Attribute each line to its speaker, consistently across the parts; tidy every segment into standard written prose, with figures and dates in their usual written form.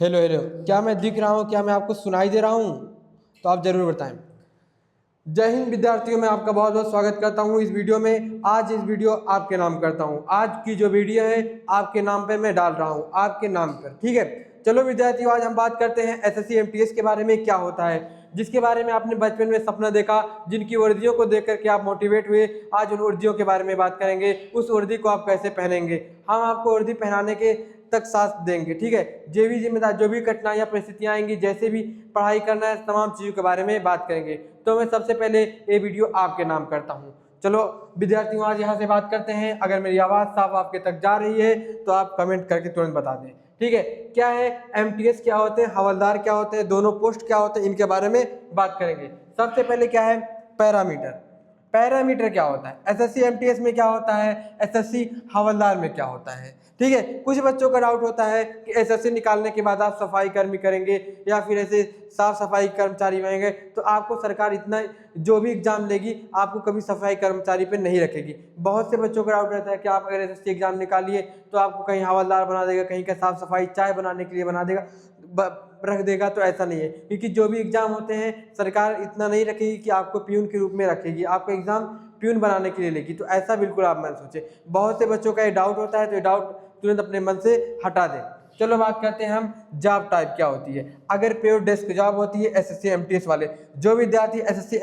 Speaker 1: Hello hello, क्या मैं दिख रहा हूँ? क्या मैं आपको सुनाई दे रहा हूँ? तो आप ज़रूर बताएं। जय हिंद विद्यार्थियों, मैं आपका बहुत बहुत स्वागत करता हूँ इस वीडियो में। आज इस वीडियो आपके नाम करता हूँ। आज की जो वीडियो है आपके नाम पे मैं डाल रहा हूँ, आपके नाम पर। ठीक है, चलो विद्यार्थियों, आज हम बात करते हैं एसएससी एमटीएस के बारे में। क्या होता है, जिसके बारे में आपने बचपन में सपना देखा, जिनकी वर्दियों को देख करके आप मोटिवेट हुए, आज उन वर्दियों के बारे में बात करेंगे। उस वर्दी को आप कैसे पहनेंगे, हम आपको वर्दी पहनाने के तक साथ देंगे। ठीक है, जो भी जिम्मेदार, जो भी कठिनाइयाँ परिस्थितियाँ आएंगी, जैसे भी पढ़ाई करना है, तमाम चीज़ों के बारे में बात करेंगे। तो मैं सबसे पहले ये वीडियो आपके नाम करता हूँ। चलो विद्यार्थियों, आज यहाँ से बात करते हैं। अगर मेरी आवाज़ साफ आपके तक जा रही है तो आप कमेंट करके तुरंत बता दें। ठीक है, क्या है एमटीएस, क्या होते हैं हवलदार, क्या होते हैं दोनों पोस्ट, क्या होते हैं, इनके बारे में बात करेंगे। सबसे पहले क्या है पैरामीटर। पैरामीटर क्या होता है, एसएससी एमटीएस में क्या होता है, एसएससी हवलदार में क्या होता है। ठीक है, कुछ बच्चों का डाउट होता है कि एसएससी निकालने के बाद आप सफाई कर्मी करेंगे या फिर ऐसे साफ सफाई कर्मचारी बनेंगे, तो आपको सरकार इतना जो भी एग्जाम लेगी आपको कभी सफाई कर्मचारी पे नहीं रखेगी। बहुत से बच्चों का डाउट रहता है कि आप अगर एसएससी एग्जाम निकालिए तो आपको कहीं हवलदार बना देगा, कहीं का साफ सफाई चाय बनाने के लिए बना देगा, रख देगा। तो ऐसा नहीं है, क्योंकि जो भी एग्जाम होते हैं सरकार इतना नहीं रखेगी कि आपको प्यून के रूप में रखेगी, आपको एग्जाम प्यून बनाने के लिए लेगी। तो ऐसा बिल्कुल आप मत सोचें। बहुत से बच्चों का ये डाउट होता है, तो ये डाउट तुरंत अपने मन से हटा दें। चलो बात करते हैं हम जॉब टाइप क्या होती है। अगर प्योर डेस्क जॉब होती है, एसएससी एमटीएस वाले जो विद्यार्थी एसएससी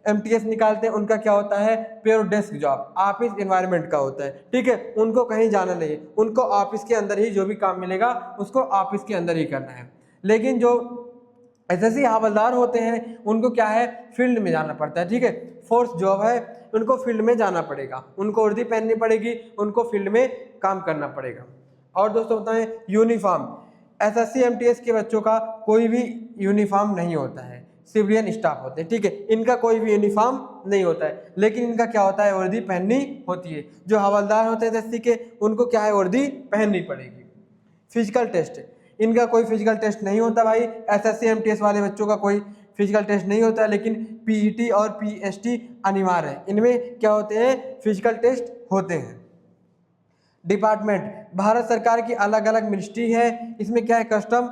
Speaker 1: एमटीएस निकालते हैं, उनका क्या होता है pure desk job, office environment का होता है। ठीक है, उनको कहीं जाना नहीं है, उनको ऑफिस के अंदर ही जो भी काम मिलेगा उसको ऑफिस के अंदर ही करना है। लेकिन जो एसएससी हवलदार होते हैं उनको क्या है फील्ड में जाना पड़ता है। ठीक है, फोर्स जॉब है, उनको फील्ड में जाना पड़ेगा, उनको वर्दी पहननी पड़ेगी, उनको फील्ड में काम करना पड़ेगा। और दोस्तों बताएं यूनिफॉर्म, एसएससी एमटीएस के बच्चों का कोई भी यूनिफॉर्म नहीं होता है, सिविलियन स्टाफ होते हैं। ठीक है, इनका कोई भी यूनिफॉर्म नहीं होता है, लेकिन इनका क्या होता है वर्दी पहननी होती है। जो हवलदार होते हैं एसएससी के, उनको क्या है वर्दी पहननी पड़ेगी। फिजिकल टेस्ट, इनका कोई फिजिकल टेस्ट नहीं होता भाई। एसएससी एमटीएस वाले बच्चों का कोई फिजिकल टेस्ट नहीं होता, लेकिन पीईटी और पीएसटी अनिवार्य है। इनमें क्या होते हैं फिजिकल टेस्ट होते हैं। डिपार्टमेंट, भारत सरकार की अलग अलग मिनिस्ट्री है, इसमें क्या है कस्टम,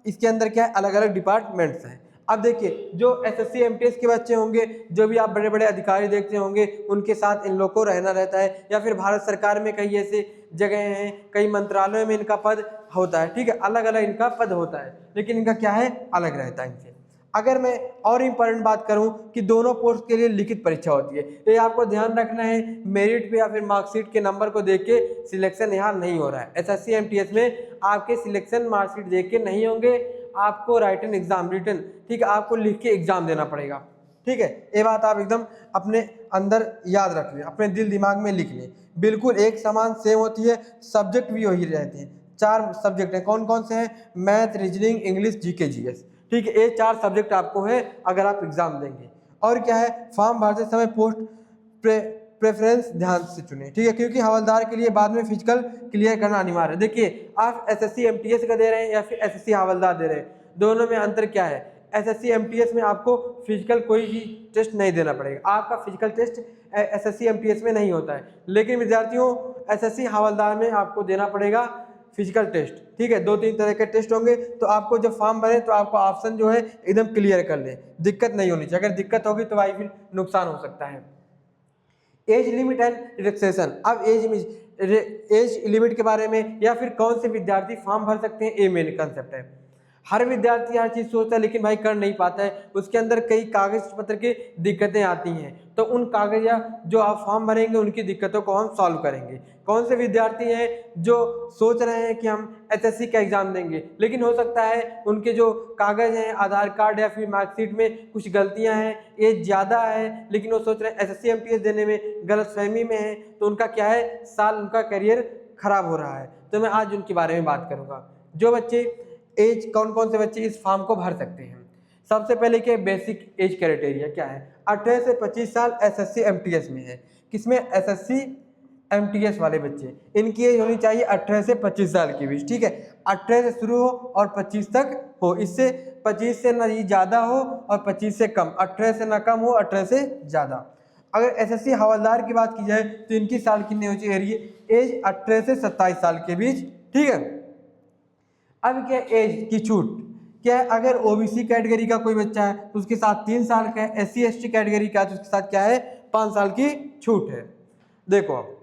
Speaker 1: इसके अंदर क्या है अलग अलग डिपार्टमेंट्स हैं। अब देखिए जो एसएससी एमटीएस के बच्चे होंगे, जो भी आप बड़े बड़े अधिकारी देखते होंगे, उनके साथ इन लोग को रहना रहता है, या फिर भारत सरकार में कई ऐसे जगह हैं, कई मंत्रालयों में इनका पद होता है। ठीक है, अलग अलग इनका पद होता है, लेकिन इनका क्या है अलग रहता है इनसे। अगर मैं और इम्पोर्टेंट बात करूं कि दोनों पोस्ट के लिए लिखित परीक्षा होती है, तो ये आपको ध्यान रखना है, मेरिट पे या फिर मार्कशीट के नंबर को देख के सिलेक्शन यहाँ नहीं हो रहा है। एसएससी एमटीएस में आपके सिलेक्शन मार्कशीट देख के नहीं होंगे, आपको राइटन एग्जाम, रिटन, ठीक है, आपको लिख के एग्जाम देना पड़ेगा। ठीक है, ये बात आप एकदम अपने अंदर याद रख लें, अपने दिल दिमाग में लिख लें। बिल्कुल एक समान सेम होती है, सब्जेक्ट भी वही रहते हैं। 4 सब्जेक्ट हैं, कौन कौन से हैं, math, reasoning, English, GK, GS. ठीक है, ये 4 सब्जेक्ट आपको है अगर आप एग्जाम देंगे। और क्या है, फॉर्म भरते समय पोस्ट प्रेफरेंस ध्यान से चुने। ठीक है, क्योंकि हवलदार के लिए बाद में फिजिकल क्लियर करना अनिवार्य है। देखिए आप एसएससी एमटीएस का दे रहे हैं या फिर एसएससी हवलदार दे रहे हैं, दोनों में अंतर क्या है। एसएससी एमटीएस में आपको फिजिकल कोई भी टेस्ट नहीं देना पड़ेगा, आपका फिजिकल टेस्ट एसएससी एमटीएस में नहीं होता है। लेकिन विद्यार्थियों एसएससी हवलदार में आपको देना पड़ेगा फिजिकल टेस्ट। ठीक है, 2-3 तरह के टेस्ट होंगे, तो आपको जब फॉर्म भरे तो आपको ऑप्शन जो है एकदम क्लियर कर ले, दिक्कत नहीं होनी चाहिए। अगर दिक्कत होगी तो भाई फिर नुकसान हो सकता है। एज लिमिट एंड रिलैक्सेशन, अब एज लिमिट के बारे में या फिर कौन से विद्यार्थी फॉर्म भर सकते हैं, ये मेन कंसेप्ट है। हर विद्यार्थी हर चीज़ सोचता है लेकिन भाई कर नहीं पाता है, उसके अंदर कई कागज पत्र की दिक्कतें आती हैं, तो उन कागज या जो आप फॉर्म भरेंगे उनकी दिक्कतों को हम सॉल्व करेंगे। कौन से विद्यार्थी हैं जो सोच रहे हैं कि हम एसएससी का एग्जाम देंगे, लेकिन हो सकता है उनके जो कागज हैं, आधार कार्ड या फिर मार्कशीट में कुछ गलतियां हैं, एज ज़्यादा है, लेकिन वो सोच रहे हैं एसएससी एमटीएस देने में गलतफहमी में है, तो उनका क्या है साल उनका करियर खराब हो रहा है। तो मैं आज उनके बारे में बात करूँगा। जो बच्चे एज, कौन कौन से बच्चे इस फॉर्म को भर सकते हैं। सबसे पहले क्या बेसिक एज क्राइटेरिया क्या है, 18 से 25 साल एसएससी एमटीएस में है। किसमें, एसएससी एमटीएस वाले बच्चे, इनकी एज होनी चाहिए 18 से 25 साल के बीच। ठीक है, 18 से शुरू हो और 25 तक हो, इससे 25 से ना ज़्यादा हो और 25 से कम, 18 से ना कम हो, 18 से ज़्यादा। अगर एसएससी हवलदार की बात की जाए तो इनकी साल कितनी होनी चाहिए एज 18 से 27 साल के बीच। ठीक है, अब क्या एज की छूट क्या है, अगर ओबीसी कैटेगरी का कोई बच्चा है तो उसके साथ 3 साल का है, SC ST कैटेगरी का तो उसके साथ क्या है 5 साल की छूट है। देखो अब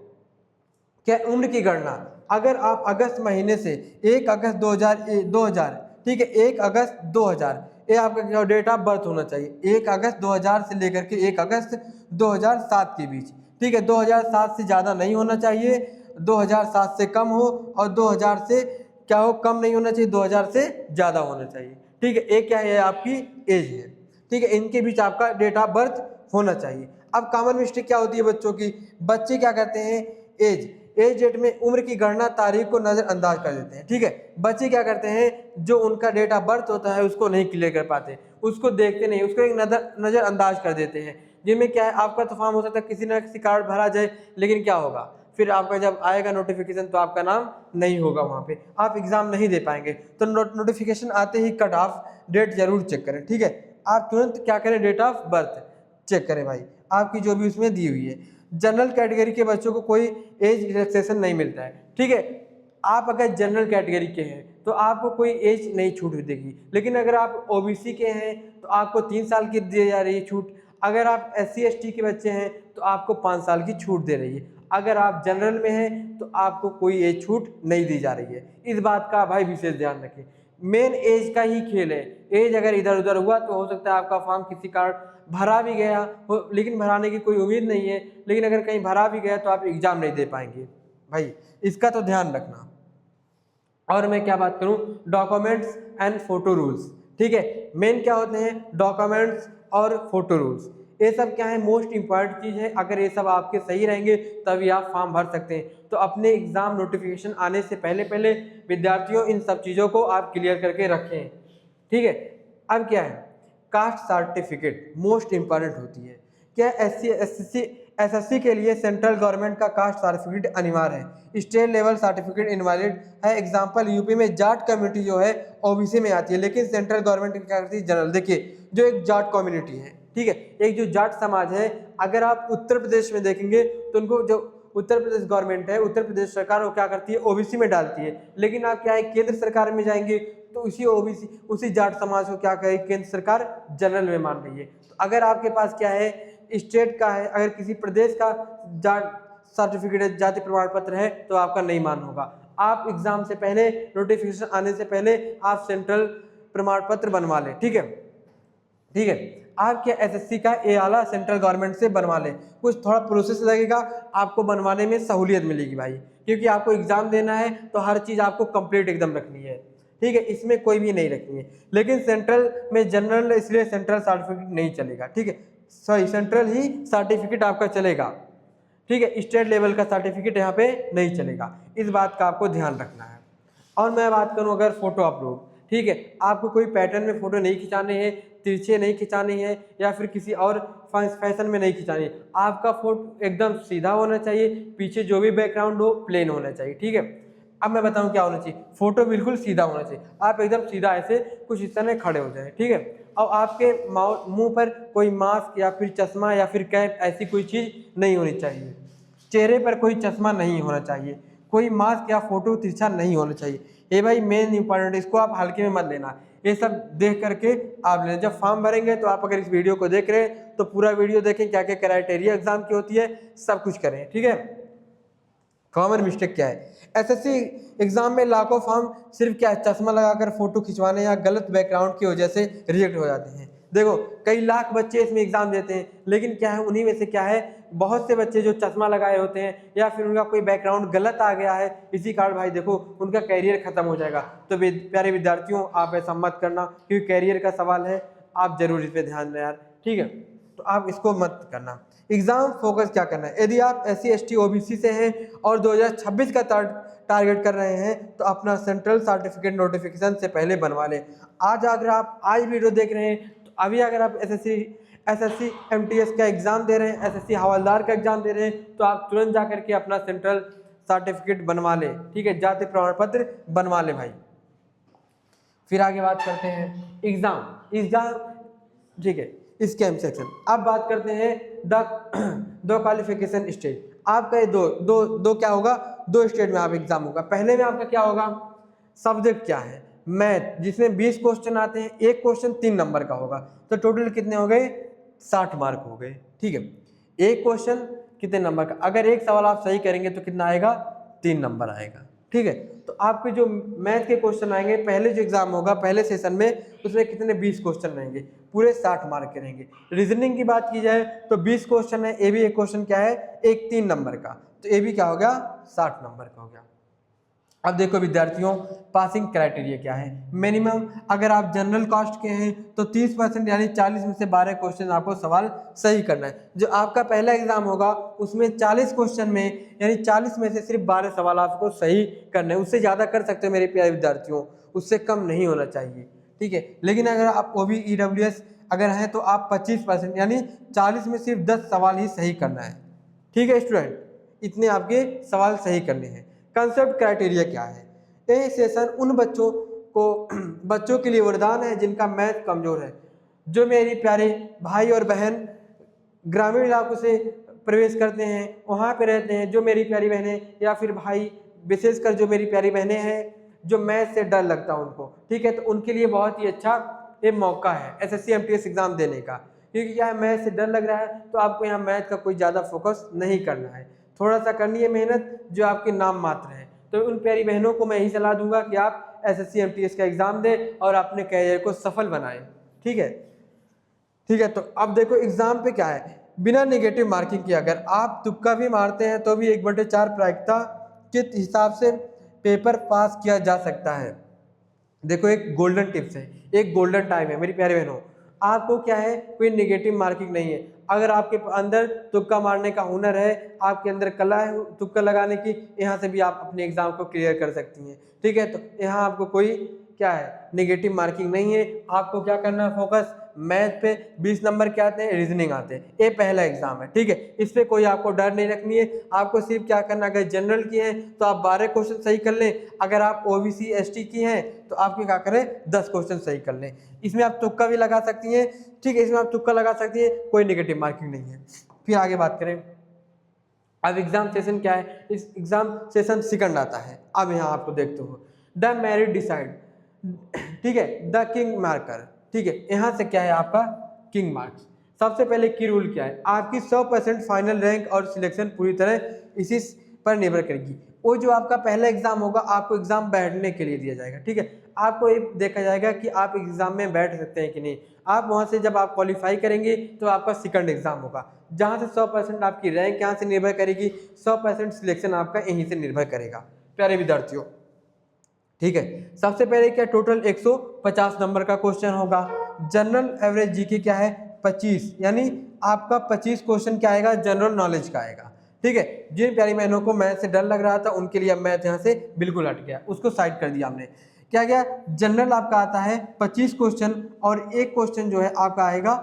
Speaker 1: क्या उम्र की गणना, अगर आप अगस्त महीने से 1 अगस्त 2000 ठीक है 1 अगस्त 2000 ये आपका क्या डेट ऑफ बर्थ होना चाहिए। 1 अगस्त 2000 से लेकर के 1 अगस्त 2007 के बीच, ठीक है 2007 से ज़्यादा नहीं होना चाहिए, 2007 से कम हो और 2000 से क्या हो कम नहीं होना चाहिए, 2000 से ज़्यादा होना चाहिए। ठीक है एक क्या है आपकी एज है, ठीक है इनके बीच आपका डेट ऑफ बर्थ होना चाहिए। अब कॉमन मिस्टेक क्या होती है बच्चों की, बच्चे क्या करते हैं एज डेट में उम्र की गणना तारीख को नज़रअंदाज कर देते हैं। ठीक है बच्चे क्या करते हैं जो उनका डेट ऑफ बर्थ होता है उसको नहीं क्लियर कर पाते, उसको देखते नहीं, उसको एक नज़रअंदाज कर देते हैं, जिनमें क्या है आपका तो फॉर्म हो सकता है किसी न किसी कार्ड भरा जाए, लेकिन क्या होगा फिर आपका जब आएगा नोटिफिकेशन तो आपका नाम नहीं होगा वहाँ पे, आप एग्ज़ाम नहीं दे पाएंगे। तो नोटिफिकेशन आते ही कट ऑफ डेट जरूर चेक करें। ठीक है आप तुरंत क्या करें डेट ऑफ बर्थ चेक करें भाई आपकी जो भी उसमें दी हुई है। जनरल कैटेगरी के बच्चों को कोई एज रिलैक्सेशन नहीं मिलता है। ठीक है आप अगर जनरल कैटेगरी के हैं तो आपको कोई एज नहीं छूट देगी, लेकिन अगर आप ओबीसी के हैं तो आपको 3 साल की दी जा रही है छूट, अगर आप SC ST के बच्चे हैं तो आपको 5 साल की छूट दे रही है, अगर आप जनरल में हैं तो आपको कोई एज छूट नहीं दी जा रही है। इस बात का भाई विशेष ध्यान रखें, मेन एज का ही खेल है, एज अगर इधर उधर हुआ तो हो सकता है आपका फॉर्म किसी कारण भरा भी गया हो, लेकिन भराने की कोई उम्मीद नहीं है, लेकिन अगर कहीं भरा भी गया तो आप एग्ज़ाम नहीं दे पाएंगे भाई, इसका तो ध्यान रखना। और मैं क्या बात करूं डॉक्यूमेंट्स एंड फोटो रूल्स, ठीक है मेन क्या होते हैं डॉक्यूमेंट्स और फोटो रूल्स, ये सब क्या है मोस्ट इंपॉर्टेंट चीज़ है, अगर ये सब आपके सही रहेंगे तभी आप फॉर्म भर सकते हैं। तो अपने एग्ज़ाम नोटिफिकेशन आने से पहले विद्यार्थियों इन सब चीज़ों को आप क्लियर करके रखें। ठीक है अब क्या है कास्ट सर्टिफिकेट मोस्ट इंपॉर्टेंट होती है, क्या SSC के लिए सेंट्रल गवर्नमेंट का कास्ट सर्टिफिकेट अनिवार्य है, स्टेट लेवल सर्टिफिकेट इनवैलिड है। एग्जांपल यूपी में जाट कम्युनिटी जो है ओबीसी में आती है, लेकिन सेंट्रल गवर्नमेंट क्या करती है जनरल। देखिए जो एक जाट कम्युनिटी है, ठीक है एक जो जाट समाज है, अगर आप उत्तर प्रदेश में देखेंगे तो उनको जो उत्तर प्रदेश गवर्नमेंट है, उत्तर प्रदेश सरकार वो क्या करती है ओबीसी में डालती है, लेकिन आप क्या है केंद्र सरकार में जाएंगे तो उसी जाट समाज को क्या कहे केंद्र सरकार जनरल में मान रही है। तो अगर आपके पास क्या है स्टेट का है, अगर किसी प्रदेश का जाट सर्टिफिकेट है जाति प्रमाण पत्र है तो आपका नहीं मान होगा। आप एग्जाम से पहले नोटिफिकेशन आने से पहले आप सेंट्रल प्रमाण पत्र बनवा लें। ठीक है आप क्या SSC का ए आला सेंट्रल गवर्नमेंट से बनवा लें, कुछ थोड़ा प्रोसेस लगेगा, आपको बनवाने में सहूलियत मिलेगी भाई, क्योंकि आपको एग्जाम देना है तो हर चीज़ आपको कंप्लीट एकदम रखनी है। ठीक है इसमें कोई भी नहीं रखनी है, लेकिन सेंट्रल में जनरल इसलिए सेंट्रल सर्टिफिकेट नहीं चलेगा। ठीक है सॉरी सेंट्रल ही सर्टिफिकेट आपका चलेगा। ठीक है स्टेट लेवल का सर्टिफिकेट यहाँ पे नहीं चलेगा, इस बात का आपको ध्यान रखना है। और मैं बात करूँ अगर फोटो अपलोड, ठीक है आपको कोई पैटर्न में फोटो नहीं खिंचाने हैं, तिरछे नहीं खिंचानी है या फिर किसी और फैशन में नहीं खिंचानी है, आपका फोटो एकदम सीधा होना चाहिए, पीछे जो भी बैकग्राउंड हो प्लेन होना चाहिए। ठीक है अब मैं बताऊं क्या होना चाहिए, फोटो बिल्कुल सीधा होना चाहिए, आप एकदम सीधा ऐसे कुछ इस तरह खड़े हो जाए। ठीक है और आपके मुंह पर कोई मास्क या फिर चश्मा या फिर कैप ऐसी कोई चीज़ नहीं होनी चाहिए, चेहरे पर कोई चश्मा नहीं होना चाहिए, कोई मास्क या फोटो तिरछा नहीं होना चाहिए। ये भाई मेन इंपॉर्टेंट, इसको आप हल्के में मत लेना, ये सब देख करके आप लेना। जब फॉर्म भरेंगे तो आप अगर इस वीडियो को देख रहे हैं तो पूरा वीडियो देखें, क्या क्या क्राइटेरिया एग्जाम की होती है सब कुछ करें। ठीक है कॉमन मिस्टेक क्या है SSC एग्जाम में लाखों फॉर्म सिर्फ क्या है चश्मा लगाकर फोटो खिंचवाने या गलत बैकग्राउंड की वजह से रिजेक्ट हो जाते हैं। देखो कई लाख बच्चे इसमें एग्जाम देते हैं, लेकिन क्या है उन्हीं में से क्या है बहुत से बच्चे जो चश्मा लगाए होते हैं या फिर उनका कोई बैकग्राउंड गलत आ गया है, इसी कारण भाई देखो उनका कैरियर खत्म हो जाएगा। तो प्यारे विद्यार्थियों आप ऐसा मत करना, क्योंकि कैरियर का सवाल है, आप जरूर इस पर ध्यान दें यार। ठीक है तो आप इसको मत करना। एग्जाम फोकस क्या करना है, यदि आप SC ST OBC से हैं और 2026 का टारगेट कर रहे हैं तो अपना सेंट्रल सर्टिफिकेट नोटिफिकेशन से पहले बनवा लें। अगर आप आज वीडियो देख रहे हैं तो अभी अगर आप SSC MTS का एग्ज़ाम दे रहे हैं, SSC हवलदार का एग्ज़ाम दे रहे हैं तो आप तुरंत जा करके अपना सेंट्रल सर्टिफिकेट बनवा लें। ठीक है जाति प्रमाण पत्र बनवा लें भाई। फिर आगे बात करते हैं एग्ज़ाम ठीक है स्कैम सेक्शन। अब बात करते हैं दो क्वालिफिकेशन स्टेज। आपका ये दो क्या होगा, दो स्टेज में आप एग्जाम होगा। पहले में आपका क्या होगा सब्जेक्ट क्या है, मैथ जिसमें 20 क्वेश्चन आते हैं, एक क्वेश्चन 3 नंबर का होगा, तो टोटल कितने हो गए? 60 मार्क हो गए। ठीक है, एक क्वेश्चन कितने नंबर का, अगर एक सवाल आप सही करेंगे तो कितना आएगा? 3 नंबर आएगा। ठीक है, तो आपके जो मैथ के क्वेश्चन आएंगे, पहले जो एग्जाम होगा पहले सेशन में, उसमें कितने? 20 क्वेश्चन रहेंगे, पूरे 60 मार्क के रहेंगे। रीजनिंग की बात की जाए तो 20 क्वेश्चन है, ये भी एक क्वेश्चन क्या है? एक 3 नंबर का, तो ये भी क्या हो गया? 60 नंबर का हो गया। अब देखो विद्यार्थियों, पासिंग क्राइटेरिया क्या है? मिनिमम अगर आप जनरल कास्ट के हैं तो 30% यानी 40 में से 12 क्वेश्चन आपको सवाल सही करना है। जो आपका पहला एग्जाम होगा उसमें 40 क्वेश्चन में यानी 40 में से सिर्फ 12 सवाल आपको सही करने हैं। उससे ज़्यादा कर सकते हो मेरे प्यारे विद्यार्थियों, उससे कम नहीं होना चाहिए। ठीक है, लेकिन अगर आप OBE EWS अगर हैं तो आप 25% यानी 40 में सिर्फ 10 सवाल ही सही करना है। ठीक है स्टूडेंट, इतने आपके सवाल सही करने हैं। कंसेप्ट क्राइटेरिया क्या है? ये सेशन उन बच्चों के लिए वरदान है जिनका मैथ कमजोर है। जो मेरे प्यारे भाई और बहन ग्रामीण इलाकों से प्रवेश करते हैं, वहाँ पे रहते हैं, जो मेरी प्यारी बहनें या फिर भाई, विशेषकर जो मेरी प्यारी बहनें हैं जो मैथ से डर लगता है उनको, ठीक है, तो उनके लिए बहुत ही अच्छा ये मौका है SSC MTS एग्जाम देने का। क्योंकि क्या है, मैथ से डर लग रहा है तो आपको यहाँ मैथ का कोई ज़्यादा फोकस नहीं करना है, थोड़ा सा करनी है मेहनत जो आपके नाम मात्र है। तो उन प्यारी बहनों को मैं यही सलाह दूंगा कि आप SSC MTS का एग्जाम दें और अपने कैरियर को सफल बनाएं। ठीक है, ठीक है, तो अब देखो एग्जाम पे क्या है, बिना नेगेटिव मार्किंग के अगर आप तुक्का भी मारते हैं तो भी 1/4 प्रायिकता के हिसाब से पेपर पास किया जा सकता है। देखो एक गोल्डन टिप्स है, एक गोल्डन टाइम है मेरी प्यारे बहनों, आपको क्या है, कोई नेगेटिव मार्किंग नहीं है। अगर आपके अंदर तुक्का मारने का हुनर है, आपके अंदर कला है तुक्का लगाने की, यहाँ से भी आप अपने एग्जाम को क्लियर कर सकती हैं। ठीक है, तो यहाँ आपको कोई क्या है, नेगेटिव मार्किंग नहीं है। आपको क्या करना है, फोकस मैथ पे 20 नंबर के आते हैं, रीजनिंग आते हैं, ये पहला एग्जाम है। ठीक है, इस पे कोई आपको डर नहीं रखनी है। आपको सिर्फ क्या करना, अगर जनरल की है तो आप 12 क्वेश्चन सही कर लें, अगर आप OBC ST की हैं तो आपके क्या करें, 10 क्वेश्चन सही कर लें। इसमें आप तुक्का भी लगा सकती हैं। ठीक है, इसमें आप तुक्का लगा सकती हैं, कोई नेगेटिव मार्किंग नहीं है। फिर आगे बात करें, अब एग्जाम सेशन क्या है, इस एग्जाम सेशन सेकंड आता है। अब यहाँ आपको देखते हो द मेरिट डिसाइड, ठीक है, द किंग मार्कर। ठीक है, यहाँ से क्या है आपका किंग मार्क्स। सबसे पहले की रूल क्या है, आपकी 100% फाइनल रैंक और सिलेक्शन पूरी तरह इसी पर निर्भर करेगी। वो जो आपका पहला एग्जाम होगा आपको एग्जाम बैठने के लिए दिया जाएगा। ठीक है, आपको ये देखा जाएगा कि आप एग्जाम में बैठ सकते हैं कि नहीं। आप वहाँ से जब आप क्वालिफाई करेंगे तो आपका सेकंड एग्जाम होगा, जहाँ से 100% आपकी रैंक यहाँ से निर्भर करेगी, 100% सिलेक्शन आपका यहीं से निर्भर करेगा प्यारे विद्यार्थियों। ठीक है, सबसे पहले क्या, टोटल 150 नंबर का क्वेश्चन होगा। जनरल एवरेज जीके क्या है, 25, यानी आपका 25 क्वेश्चन क्या आएगा, जनरल नॉलेज का आएगा। ठीक है, जिन प्यारी बहनों को मैथ से डर लग रहा था उनके लिए मैथ यहाँ से बिल्कुल हट गया, उसको साइड कर दिया हमने। क्या गया, जनरल आपका आता है 25 क्वेश्चन और एक क्वेश्चन जो है आपका आएगा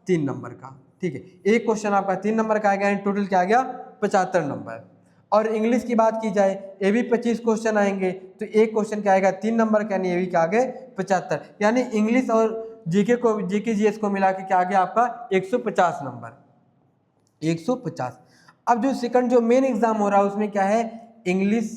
Speaker 1: 3 नंबर का। ठीक है, एक क्वेश्चन आपका 3 नंबर का आएगा, टोटल क्या आ गया, 75 नंबर। और इंग्लिश की बात की जाए, ये भी 25 क्वेश्चन आएंगे, तो एक क्वेश्चन क्या आएगा 3 नंबर का, यानी ये भी क्या आ गए 75, यानी इंग्लिश और जीके GS को मिला के क्या आ गया आपका 150 नंबर, 150। अब जो सेकंड जो मेन एग्जाम हो रहा है उसमें क्या है, इंग्लिश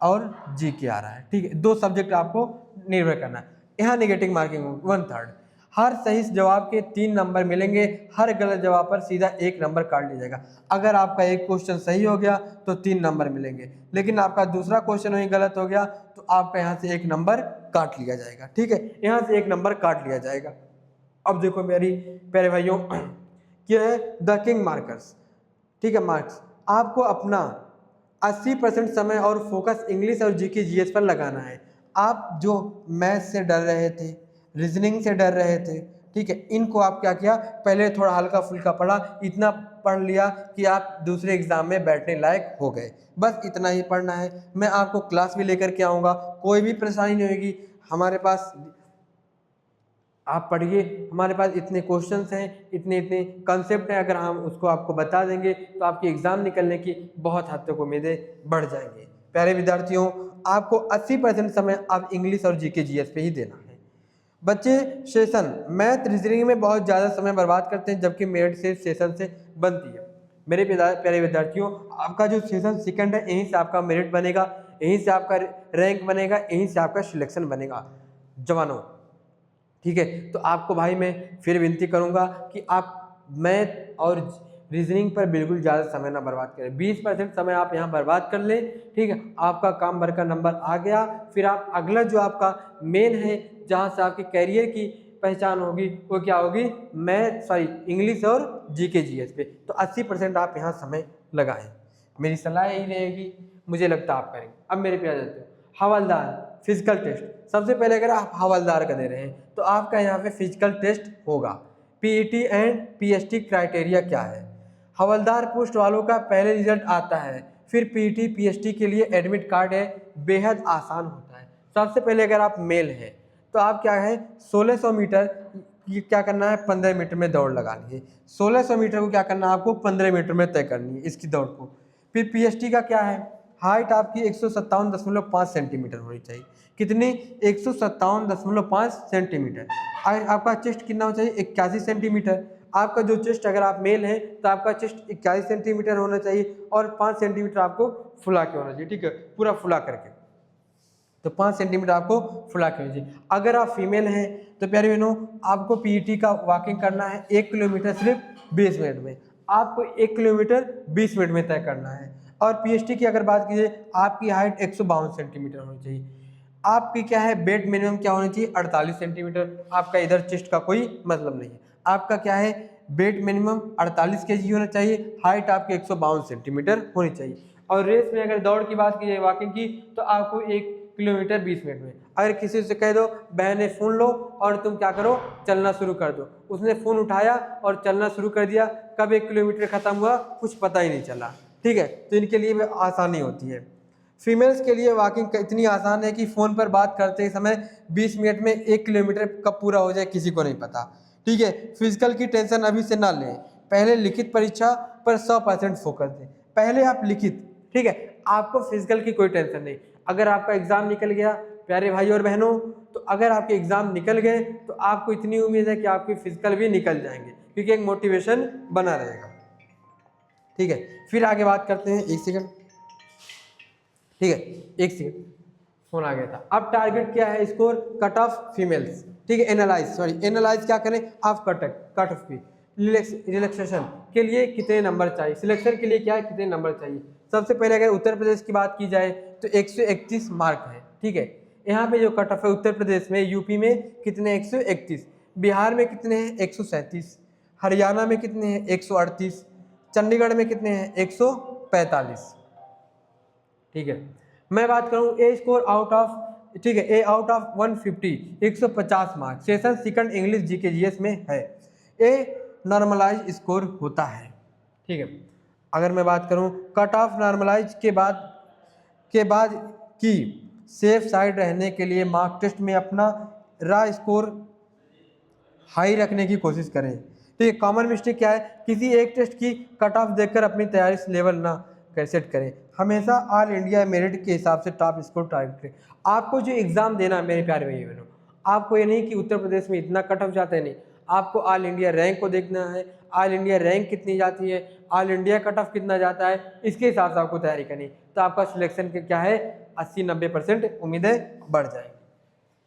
Speaker 1: और जीके आ रहा है। ठीक है, 2 सब्जेक्ट आपको निर्भर करना है। यहाँ नेगेटिव मार्किंग 1/3, हर सही जवाब के 3 नंबर मिलेंगे, हर गलत जवाब पर सीधा 1 नंबर काट लिया जाएगा। अगर आपका एक क्वेश्चन सही हो गया तो 3 नंबर मिलेंगे, लेकिन आपका दूसरा क्वेश्चन वही गलत हो गया तो आपका यहाँ से 1 नंबर काट लिया जाएगा। ठीक है, यहाँ से 1 नंबर काट लिया जाएगा। अब देखो मेरी प्यारे भाइयों, क्या है द किंग मार्कर्स। ठीक है, मार्क्स आपको अपना 80% समय और फोकस इंग्लिश और जीके GS पर लगाना है। आप जो मैथ से डर रहे थे, रीजनिंग से डर रहे थे, ठीक है, इनको आप क्या किया, पहले थोड़ा हल्का फुल्का पढ़ा, इतना पढ़ लिया कि आप दूसरे एग्जाम में बैठने लायक हो गए। बस इतना ही पढ़ना है। मैं आपको क्लास भी लेकर के आऊँगा, कोई भी परेशानी नहीं होगी। हमारे पास आप पढ़िए, हमारे पास इतने क्वेश्चंस हैं, इतने इतने कंसेप्ट हैं, अगर हम उसको आपको बता देंगे तो आपकी एग्ज़ाम निकलने की बहुत हद तक उम्मीदें बढ़ जाएंगी। प्यारे विद्यार्थियों, आपको 80% समय आप इंग्लिश और जीके GS पे ही देना है। बच्चे सेशन मैथ रीजनिंग में बहुत ज़्यादा समय बर्बाद करते हैं, जबकि मेरिट सिर्फ सेशन से बनती है। मेरे प्यारे विद्यार्थियों, आपका जो सेशन सेकंड है यहीं से आपका मेरिट बनेगा। यहीं से आपका रैंक बनेगा, यहीं से आपका सिलेक्शन बनेगा जवानों। ठीक है, तो आपको भाई मैं फिर विनती करूंगा कि आप मैथ और रीजनिंग पर बिल्कुल ज़्यादा समय ना बर्बाद करें। 20% समय आप यहाँ बर्बाद कर लें, ठीक है, आपका काम भर का नंबर आ गया। फिर आप अगला जो आपका मेन है, जहाँ से आपके कैरियर की पहचान होगी, वो क्या होगी, इंग्लिश और जीके जीएस पे। तो 80% आप यहाँ समय लगाएं, मेरी सलाह यही रहेगी, मुझे लगता है आप करेंगे। अब मेरे पे आ जाते हो हवलदार फिजिकल टेस्ट। सबसे पहले अगर आप हवलदार का दे रहे हैं तो आपका यहाँ पे फिजिकल टेस्ट होगा। पीईटी एंड पीएसटी क्राइटेरिया क्या है, हवलदार पोस्ट वालों का पहले रिजल्ट आता है, फिर पीईटी पीएसटी के लिए एडमिट कार्ड है, बेहद आसान होता है। सबसे पहले अगर आप मेल हैं तो आप क्या है 1600 मीटर ये क्या करना है 15 मीटर में दौड़ लगानी है। 1600 मीटर को क्या करना है आपको 15 मीटर में तय करनी है इसकी दौड़ को। फिर पीएसटी का क्या है, हाइट आपकी 157.5 सेंटीमीटर होनी चाहिए। कितनी, 157.5 सेंटीमीटर। आपका चेस्ट कितना होना चाहिए, 81 सेंटीमीटर। आपका जो चेस्ट, अगर आप मेल हैं तो आपका चेस्ट 81 सेंटीमीटर होना चाहिए और 5 सेंटीमीटर आपको फुला के होना चाहिए। ठीक है, पूरा फुला करके, तो 5 सेंटीमीटर आपको फुला के होना चाहिए। अगर आप फीमेल हैं तो प्यारे बहनों आपको पीईटी का वॉकिंग करना है 1 किलोमीटर सिर्फ 20 मिनट में। आपको 1 किलोमीटर 20 मिनट में तय करना है। और पीएसटी की अगर बात कीजिए, आपकी हाइट 152 सेंटीमीटर होनी चाहिए। आपकी क्या है वेट मिनिमम क्या होनी चाहिए 48 सेंटीमीटर। आपका इधर चेस्ट का कोई मतलब नहीं है। आपका क्या है वेट मिनिमम 48 केजी होना चाहिए, हाइट आपकी 152 सेंटीमीटर होनी चाहिए। और रेस में अगर दौड़ की बात की जाए वॉकिंग की, तो आपको 1 किलोमीटर 20 मिनट में। अगर किसी से कह दो बहने फ़ोन लो और तुम क्या करो चलना शुरू कर दो, उसने फ़ोन उठाया और चलना शुरू कर दिया, कब 1 किलोमीटर ख़त्म हुआ कुछ पता ही नहीं चला। ठीक है, तो इनके लिए भी आसानी होती है। फीमेल्स के लिए वॉकिंग इतनी आसान है कि फ़ोन पर बात करते समय 20 मिनट में 1 किलोमीटर कब पूरा हो जाए किसी को नहीं पता। ठीक है, फिजिकल की टेंशन अभी से ना लें, पहले लिखित परीक्षा पर 100% फोकस दें। पहले आप लिखित, ठीक है, आपको फिजिकल की कोई टेंशन नहीं। अगर आपका एग्ज़ाम निकल गया प्यारे भाई और बहनों, तो अगर आपके एग्ज़ाम निकल गए तो आपको इतनी उम्मीद है कि आपके फिजिकल भी निकल जाएंगे, क्योंकि एक मोटिवेशन बना रहेगा। ठीक है, फिर आगे बात करते हैं। 1 सेकंड, ठीक है, 1 सेकंड, फोन आ गया था। अब टारगेट क्या है, स्कोर कट ऑफ फीमेल्स। ठीक है, एनालाइज क्या करें, आप कट ऑफ की रिलैक्सेशन के लिए कितने नंबर चाहिए, सिलेक्शन के लिए क्या है कितने नंबर चाहिए। सबसे पहले अगर उत्तर प्रदेश की बात की जाए तो 131 मार्क है। ठीक है, यहाँ पे जो कट ऑफ है उत्तर प्रदेश में, यूपी में कितने 131, बिहार में कितने हैं 137, हरियाणा में कितने हैं 138, चंडीगढ़ में कितने हैं 145। ठीक है, मैं बात करूं ए स्कोर आउट ऑफ, ठीक है, A out of 150 150 marks session second English GK GS में है। ए नॉर्मलाइज स्कोर होता है। ठीक है, अगर मैं बात करूं कट ऑफ नॉर्मलाइज के बाद की सेफ साइड रहने के लिए मार्क टेस्ट में अपना रा स्कोर हाई रखने की कोशिश करें। ठीक है, कॉमन मिस्टेक क्या है, किसी एक टेस्ट की कट ऑफ देखकर अपनी तैयारी लेवल ना सेट करें। हमेशा ऑल इंडिया मेरिट के हिसाब से टॉप स्कोर टारगेट करें। आपको जो एग्जाम देना है मेरे प्यारे भाई बहनों, आपको ये नहीं कि उत्तर प्रदेश में इतना कट ऑफ जाता है, नहीं, आपको ऑल इंडिया रैंक को देखना है। ऑल इंडिया रैंक कितनी जाती है, ऑल इंडिया कट ऑफ कितना जाता है, इसके हिसाब से आपको तैयारी करनी। तो आपका सिलेक्शन क्या है 80-90% उम्मीदें बढ़ जाएंगी।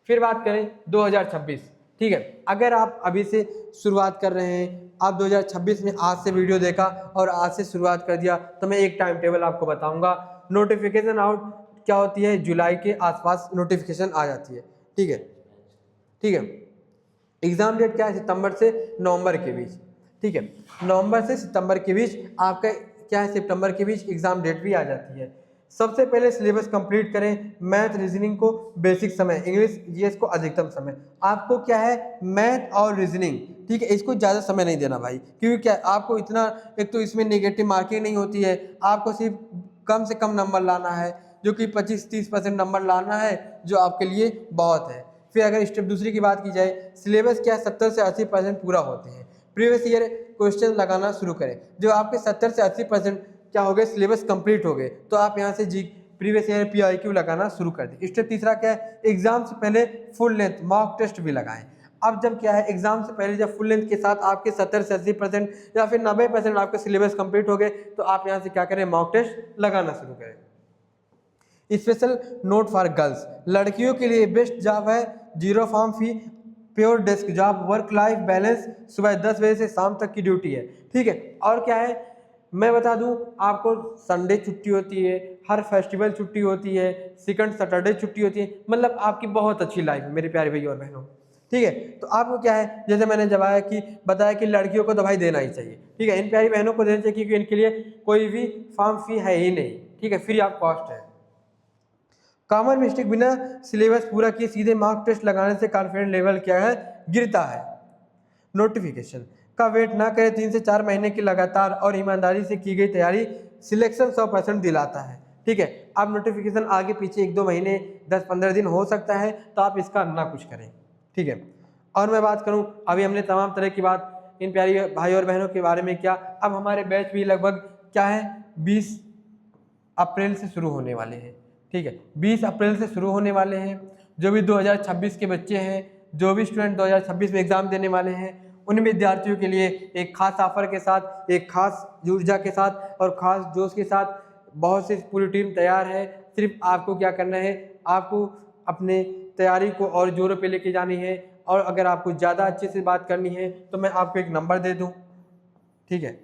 Speaker 1: फिर बात करें 2026। ठीक है, अगर आप अभी से शुरुआत कर रहे हैं, आप 2026 में आज से वीडियो देखा और आज से शुरुआत कर दिया, तो मैं एक टाइम टेबल आपको बताऊंगा। नोटिफिकेशन आउट क्या होती है, जुलाई के आसपास नोटिफिकेशन आ जाती है। ठीक है, ठीक है, एग्जाम डेट क्या है, सितंबर से नवंबर के बीच। ठीक है, नवंबर से सितंबर के बीच आपका क्या है, सितंबर के बीच एग्जाम डेट भी आ जाती है। सबसे पहले सिलेबस कंप्लीट करें, मैथ रीजनिंग को बेसिक समय, इंग्लिश जीएस को अधिकतम समय। आपको क्या है मैथ और रीजनिंग, ठीक है, इसको ज़्यादा समय नहीं देना भाई, क्योंकि क्या आपको इतना, एक तो इसमें नेगेटिव मार्किंग नहीं होती है, आपको सिर्फ कम से कम नंबर लाना है, जो कि 25-30% नंबर लाना है, जो आपके लिए बहुत है। फिर अगर स्टेप दूसरी की बात की जाए, सिलेबस क्या है 70 से 80% पूरा होते हैं। प्रीवियस ईयर क्वेश्चन लगाना शुरू करें, जो आपके 70 से 80% क्या हो गए सिलेबस कंप्लीट हो गए, तो आप यहाँ से प्रीवियस ईयर PIQ लगाना शुरू कर दें। स्टेप तीसरा क्या है, एग्जाम से पहले फुल लेंथ मॉक टेस्ट भी लगाएं। अब जब क्या है एग्जाम से पहले जब फुल लेंथ के साथ आपके 70 से 80% या फिर 90% आपके सिलेबस कंप्लीट हो गए, तो आप यहाँ से क्या करें मॉक टेस्ट लगाना शुरू करें। स्पेशल नोट फॉर गर्ल्स, लड़कियों के लिए बेस्ट जॉब है, 0 form fee, pure desk job, work life balance, सुबह 10 बजे से शाम तक की ड्यूटी है। ठीक है, और क्या है मैं बता दूं, आपको संडे छुट्टी होती है, हर फेस्टिवल छुट्टी होती है, सेकंड सैटरडे छुट्टी होती है, मतलब आपकी बहुत अच्छी लाइफ है मेरे प्यारे भैया और बहनों। ठीक है, तो आपको क्या है, जैसे मैंने बताया कि लड़कियों को दवाई देना ही चाहिए। ठीक है, इन प्यारी बहनों को देना चाहिए क्योंकि इनके लिए कोई भी फॉर्म फी है ही नहीं। ठीक है, फ्री ऑफ कॉस्ट है। कॉमन मिस्टेक, बिना सिलेबस पूरा किए सीधे मार्क टेस्ट लगाने से कॉन्फिडेंस लेवल क्या है, गिरता है। नोटिफिकेशन का वेट ना करें, 3 से 4 महीने की लगातार और ईमानदारी से की गई तैयारी सिलेक्शन 100% दिलाता है। ठीक है, अब नोटिफिकेशन आगे पीछे 1-2 महीने 10-15 दिन हो सकता है, तो आप इसका ना कुछ करें। ठीक है, और मैं बात करूं, अभी हमने तमाम तरह की बात इन प्यारी भाई और बहनों के बारे में किया। अब हमारे बैच भी लगभग क्या है 20 अप्रैल से शुरू होने वाले हैं। ठीक है, 20 अप्रैल से शुरू होने वाले हैं। जो भी 2026 के बच्चे हैं, जो भी स्टूडेंट 2026 में एग्ज़ाम देने वाले हैं, उन विद्यार्थियों के लिए एक खास ऑफर के साथ, एक खास ऊर्जा के साथ और खास जोश के साथ बहुत सी पूरी टीम तैयार है। सिर्फ आपको क्या करना है, आपको अपने तैयारी को और जोरों पे लेके जानी है। और अगर आपको ज़्यादा अच्छे से बात करनी है तो मैं आपको एक नंबर दे दूँ। ठीक है,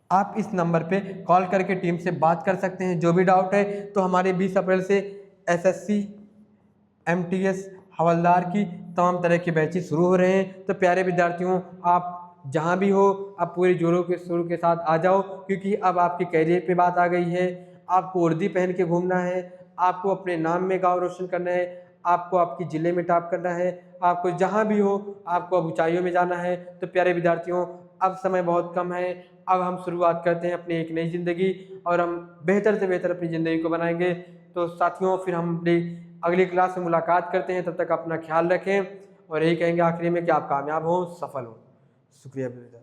Speaker 1: आप इस नंबर पे कॉल करके टीम से बात कर सकते हैं। जो भी डाउट है, तो हमारे 20 अप्रैल से SSC MTS हवलदार की तमाम तरह के बैचेस शुरू हो रहे हैं। तो प्यारे विद्यार्थियों, आप जहां भी हो, आप पूरे जोरों के शुरू के साथ आ जाओ, क्योंकि अब आपके कैरियर पे बात आ गई है। आपको वर्दी पहन के घूमना है, आपको अपने नाम में गाँव रोशन करना है, आपको आपके ज़िले में टॉप करना है, आपको जहाँ भी हो आपको अब ऊंचाइयों में जाना है। तो प्यारे विद्यार्थियों, अब समय बहुत कम है। अब हम शुरुआत करते हैं अपनी एक नई ज़िंदगी और हम बेहतर से बेहतर अपनी ज़िंदगी को बनाएंगे। तो साथियों, फिर हम अपनी अगली क्लास में मुलाकात करते हैं। तब तक अपना ख्याल रखें और यही कहेंगे आखिरी में कि आप कामयाब हों, सफल हों। शुक्रिया विद्यार्थी।